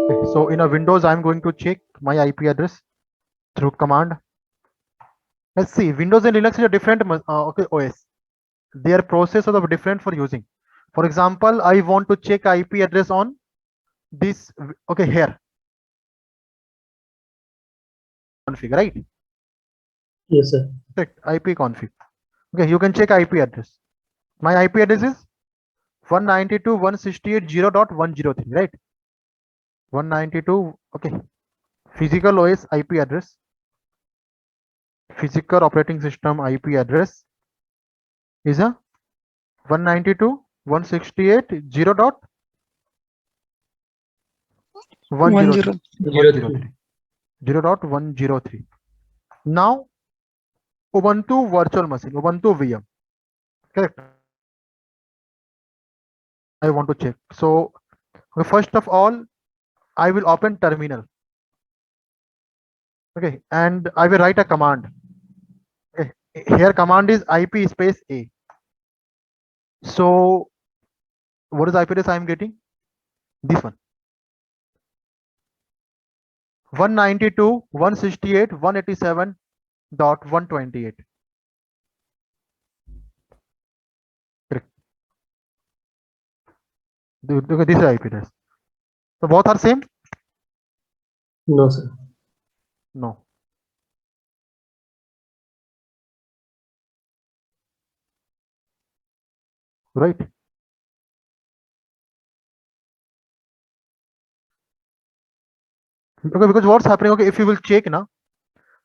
Okay, so in a Windows, I'm going to check my IP address through command. Let's see, Windows and Linux is a different okay, OS. Their process are different for using. For example, I want to check IP address on this. Okay, here config, right? Yes, sir. Check IP config. Okay, you can check IP address. My IP address is 192.168.0.103, right? 192. Okay, physical OS IP address, physical operating system IP address is a 192.168.0.103. 10. 03. 0.103. Now Ubuntu virtual machine, Ubuntu VM. Correct. I want to check. So first of all, I will open terminal. Okay, and I will write a command. Okay, here command is IP space A. So what is IP address I am getting? This one. 192.168.187.128. Correct. Okay, this is IP address. So both are same? No, sir. No. Right. Okay, because what's happening? Okay, if you will check now,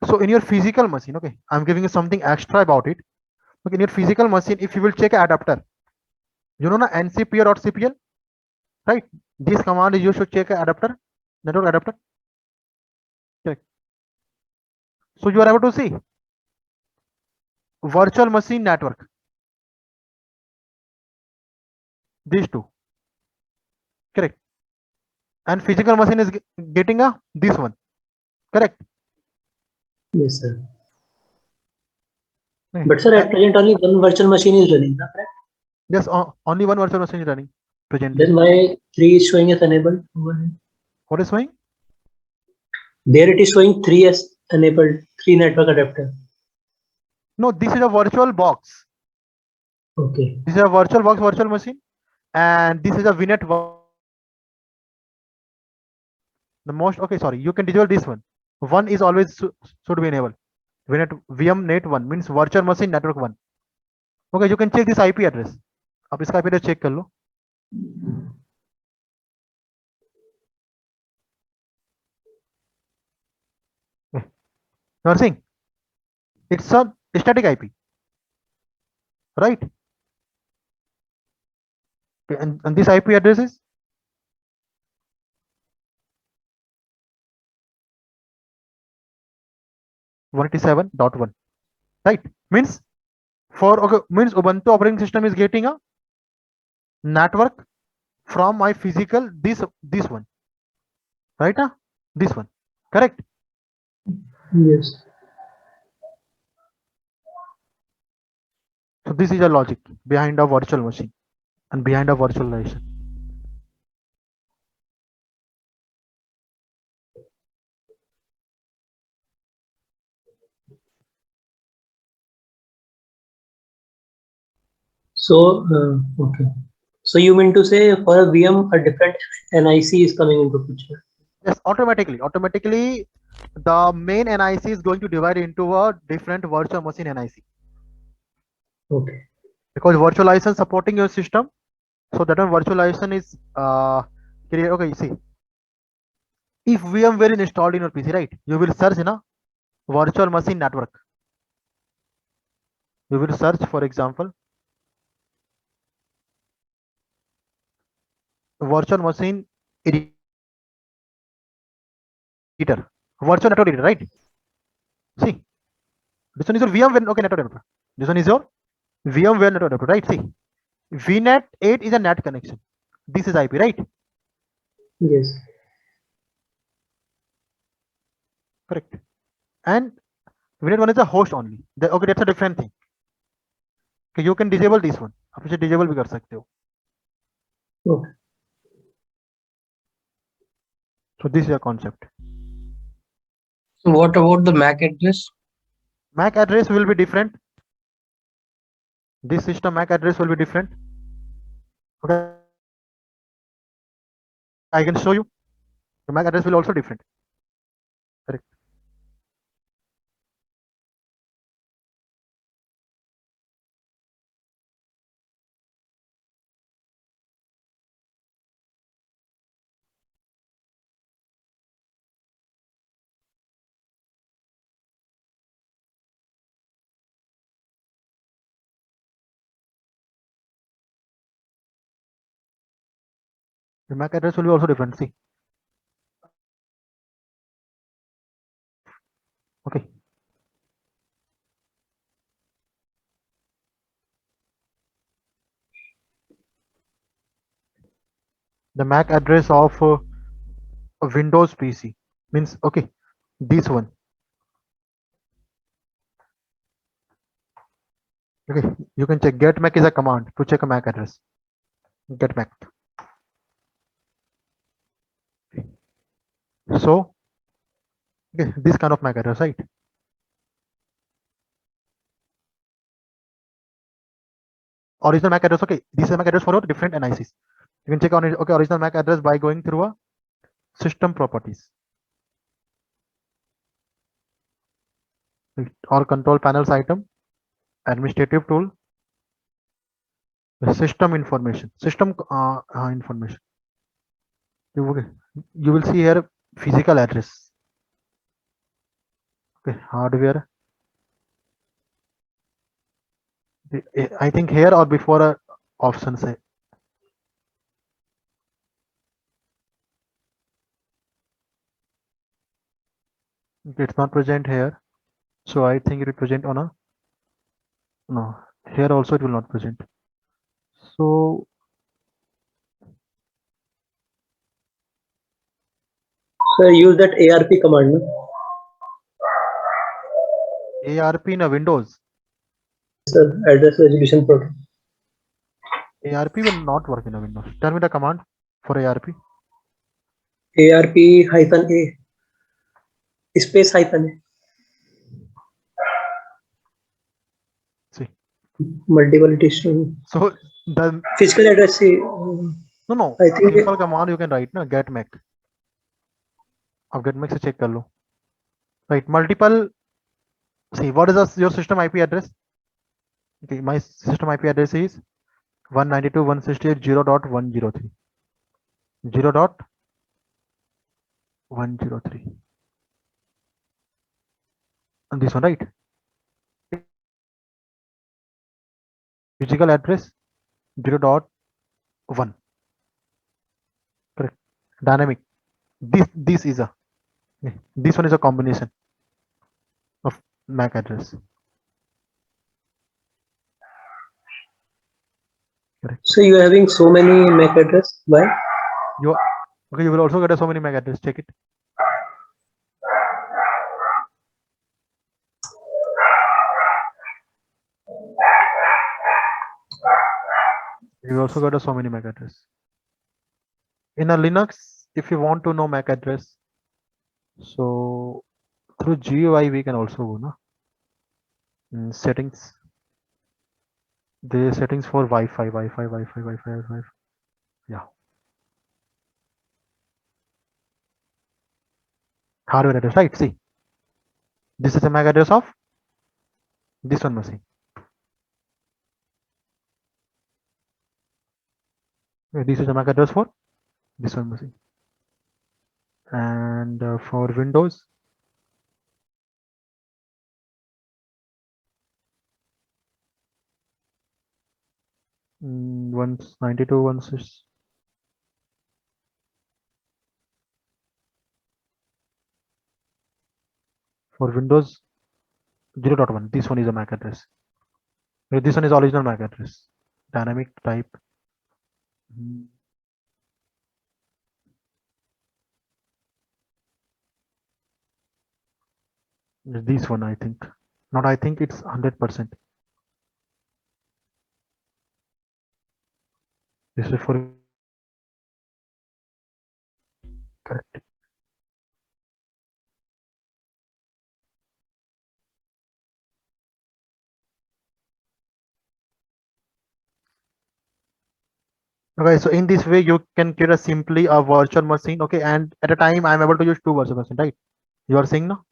so in your physical machine, okay, I'm giving you something extra about it. Okay, in your physical machine, if you will check adapter, you know na ncpl.cpl, right? This command is used to check adapter, network adapter. Check. So you are able to see virtual machine network. These two, correct. And physical machine is getting a this one, correct. Yes, sir. Okay. But sir, at present only one virtual machine is running, na, correct? Yes, only one virtual machine is running presently. Then why 3 is showing as enabled over here? What is showing? There it is showing 3 as enabled, 3 network adapter. No, this is a virtual box. Okay. This is a virtual box, virtual machine, and this is a VNet. The most, okay, sorry, you can disable this one. One is always should be enabled. VNet VM net one means virtual machine network one. Okay, you can check this IP address. आप इसका IP address check कर लो. You are seeing it's a static IP, right? Okay, and this IP address is 187.1, right? Means for, okay, means Ubuntu operating system is getting a network from my physical this one, right? This one, correct. Yes. So this is a logic behind a virtual machine and behind a virtualization. So, okay. So you mean to say for a VM, a different NIC is coming into picture? Yes, automatically the main NIC is going to divide into a different virtual machine NIC, Okay. because virtualization supporting your system. So that one virtualization is create. Okay, see, if VMware is installed in your PC, right, you will search in a virtual machine network. You will search, for example, virtual machine editor, virtual network editor, right? See, this one is your VMware, okay, network adapter. This one is your VMware network adapter, right? See, VNet 8 is a net connection. This is IP, right? Yes. Correct. And VNet 1 is a host only. Okay, that's a different thing. Okay, you can disable this one. आप इसे disable भी कर सकते हो. Okay. So this is a concept. What about the MAC address? MAC address will be different. This system MAC address will be different. Okay, I can show you. The MAC address will also different. Correct. The MAC address will be also different. See, okay. The MAC address of a Windows PC means okay. This one. Okay, you can check get MAC is a command to check a MAC address. Get MAC. So okay, this kind of MAC address, right? Original MAC address. Okay, this is a MAC address for your different NICs. You can check on it. Okay, original MAC address by going through a system properties or control panels item, administrative tool, the system information, system information. Okay, you will see here physical address. Okay, hardware. I think here or before a option say it's not present here. So I think it will present on a no. Here also it will not present. So So use that ARP command. No? ARP in a Windows. Sir, address resolution protocol. ARP will not work in a Windows. Tell me the command for ARP. ARP hyphen A space hyphen See. A. Multiple edition. So the Physical address. no I think simple command you can write na get mac. अब get mac से check कर लो. Right, multiple. See what is your system IP address? Okay, my system IP address is 192.168.0.103. 0.103. And this one, right? Physical address 0.1. Correct. Dynamic. This is a this one is a combination of MAC address. Correct. so. You are having so many MAC address. Why? You okay? You will also get so many MAC address. Check it. You also got so many MAC address. In a Linux, if you want to know MAC address, so through GUI we can also go no? Settings. The settings for Wi-Fi. Yeah. Hardware address, right? See, this is a MAC address of this one machine. This is a MAC address for this one machine. And for Windows, mm, 192.168. For Windows 0.1, this one is a MAC address. This one is original MAC address. Dynamic type. Mm, this one I think. Not I think it's 100%. This is for correct. Okay, so in this way, you can create a simply a virtual machine. Okay, and at a time, I'm able to use two virtual machine, right? You are saying now?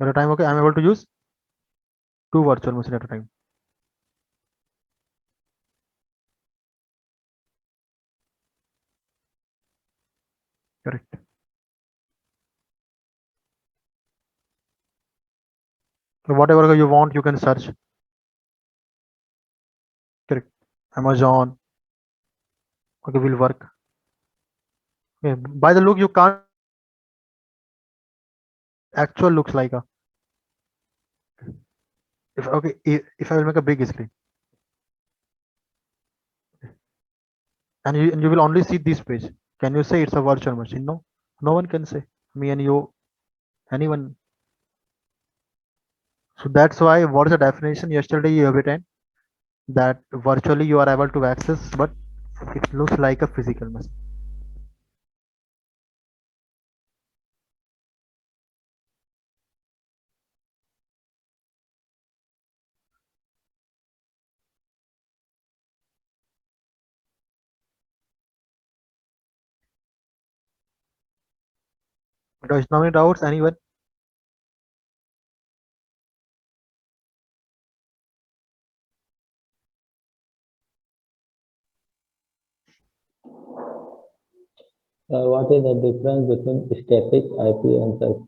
At a time, okay, I'm able to use two virtual machine at a time. Correct. So whatever you want, you can search. Correct. Amazon. Okay, will work. Okay. By the look, you can't see how it actual looks like. If okay, if I will make a big screen, and you will only see this page, can you say it's a virtual machine? No, no one can say. Me and you, anyone. So that's why what is the definition yesterday you have written that virtually you are able to access, but it looks like a physical machine. Does no any doubts? Anyone? What is the difference between static IP and the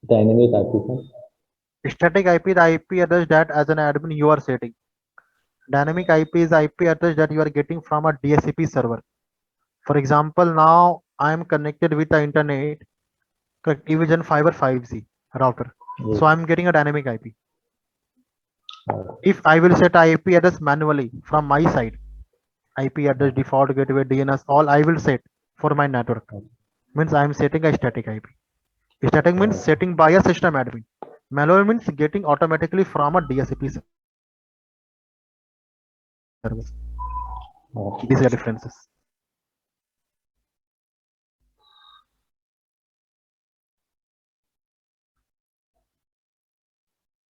dynamic IP? Sir? Static IP, the IP address that as an admin you are setting. Dynamic IP is IP address that you are getting from a DSCP server. For example, now I am connected with the internet, correct, Division Fiber 5G router. Yes. So I'm getting a dynamic IP. Uh, If I will set IP address manually from my side, IP address, default gateway, DNS, all I will set for my network. Means I am setting a static IP. Static means uh, setting by a system admin. Manual means getting automatically from a DSCP server. uh, These are differences.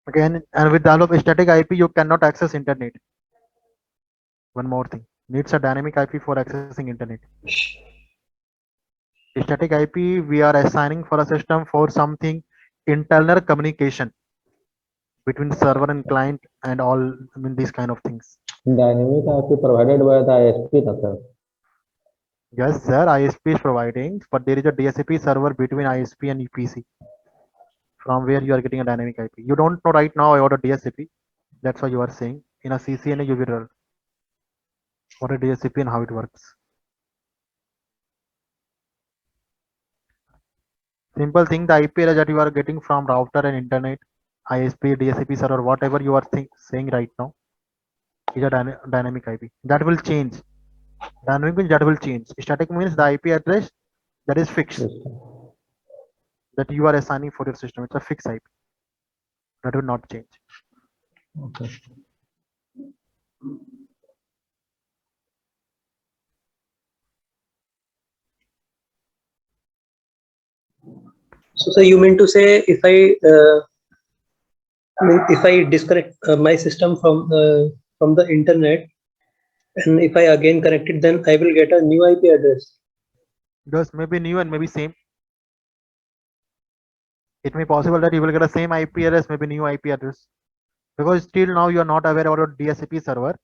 Again, and with the help of static IP, you cannot access internet. One more thing, needs a dynamic IP for accessing internet. Static IP we are assigning for a system for something internal communication between server and client and all. I mean these kind of things. dynamic IP provided by the ISP, na, sir. Yes, sir. ISP is providing, but there is a DSCP server between ISP and EPC from where you are getting a dynamic IP. You don't know right now about a DSCP. That's why you are saying in a CCNA you will learn what a DSCP and how it works. Simple thing, the IP address that you are getting from router and internet, ISP, DSCP server, whatever you are saying right now is a dynamic IP. That will change. Dynamic means that will change. Static means the IP address that is fixed, Yes, sir. that you are assigning for your system. It's a fixed IP. That will not change. Okay. So you mean to say if I disconnect my system from the internet, and if I again connect it, then I will get a new IP address. Because maybe new and maybe same. It may possible that you will get the same IP address, maybe new IP address. Because still now you are not aware about a DSCP server.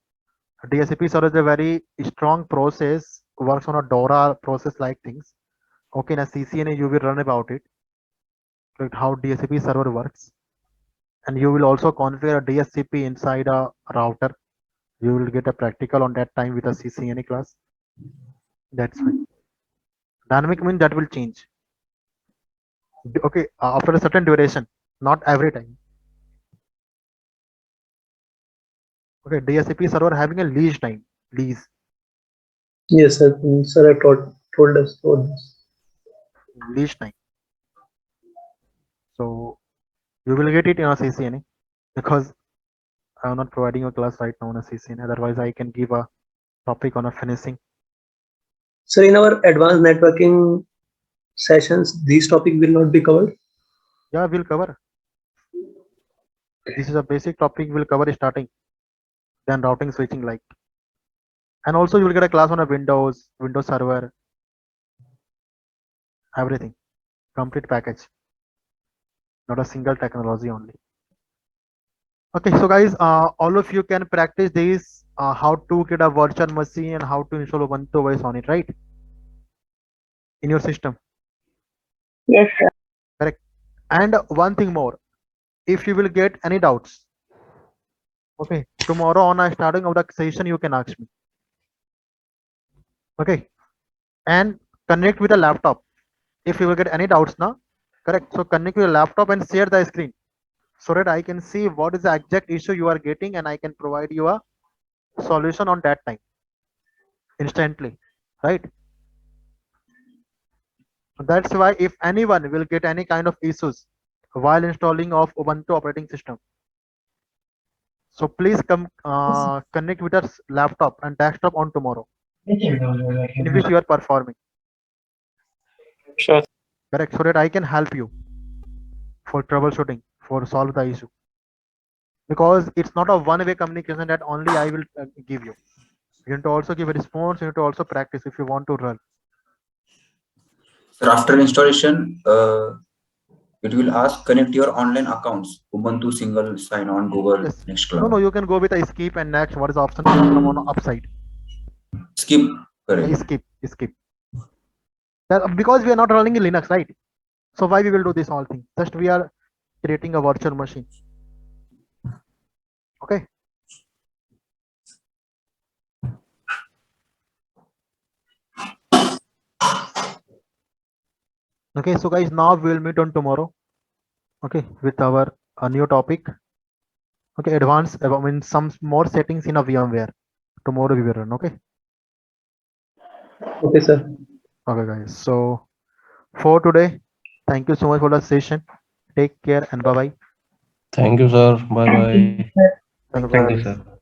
DSCP server is a very strong process, works on a DORA process like things. Okay, in a CCNA you will learn about it, like how DSCP server works. And you will also configure a DSCP inside a router. You will get a practical on that time with a CCNA class. That's why. Dynamic means that will change. Okay, after a certain duration, not every time. Okay, DSCP server having a leash time, lease, Yes, sir. Sir, I told us. leash time. So you will get it in a CCNA because I'm not providing a class right now on a CCNA. Otherwise, I can give a topic on a finishing. Sir, in our advanced networking sessions, these topics will not be covered. Yeah, we'll cover. This is a basic topic we'll cover starting, then routing switching like, and also you will get a class on a Windows Server, everything, complete package, not a single technology only. Okay, so guys, all of you can practice this, how to get a virtual machine and how to install Ubuntu OS on it, right? In your system, Yes, sir. correct? And one thing more, if you will get any doubts, okay, tomorrow on a starting of the session, you can ask me, okay? And connect with a laptop. If you will get any doubts now, correct? So connect with a laptop and share the screen so that I can see what is the exact issue you are getting and I can provide you a solution on that time instantly, right? That's why if anyone will get any kind of issues while installing of Ubuntu operating system, so please come connect with us laptop and desktop on tomorrow in which you are performing, Sure. correct? So that I can help you for troubleshooting, for solve the issue, because it's not a one-way communication that only I will give you. You need to also give a response. You need to also practice if you want to run. So after installation, it will ask connect your online accounts, Ubuntu single sign on Google Yes. No, Nextcloud. you can go with a skip and next. What is the option will come on upside? Skip करेंगे. Skip. That, because we are not running in Linux, right? So why we will do this whole thing? Just we are creating a virtual machine. Okay. Okay. So guys, now we will meet on tomorrow. Okay, with our a new topic. Okay, advanced. I mean some more settings in a VMware. Tomorrow we will run. Okay. Okay, sir. Okay, guys. So for today, thank you so much for the session. Take care and bye bye. Thank you, sir. Bye Thank you, bye. sir. Thank you Thank you, guys. sir.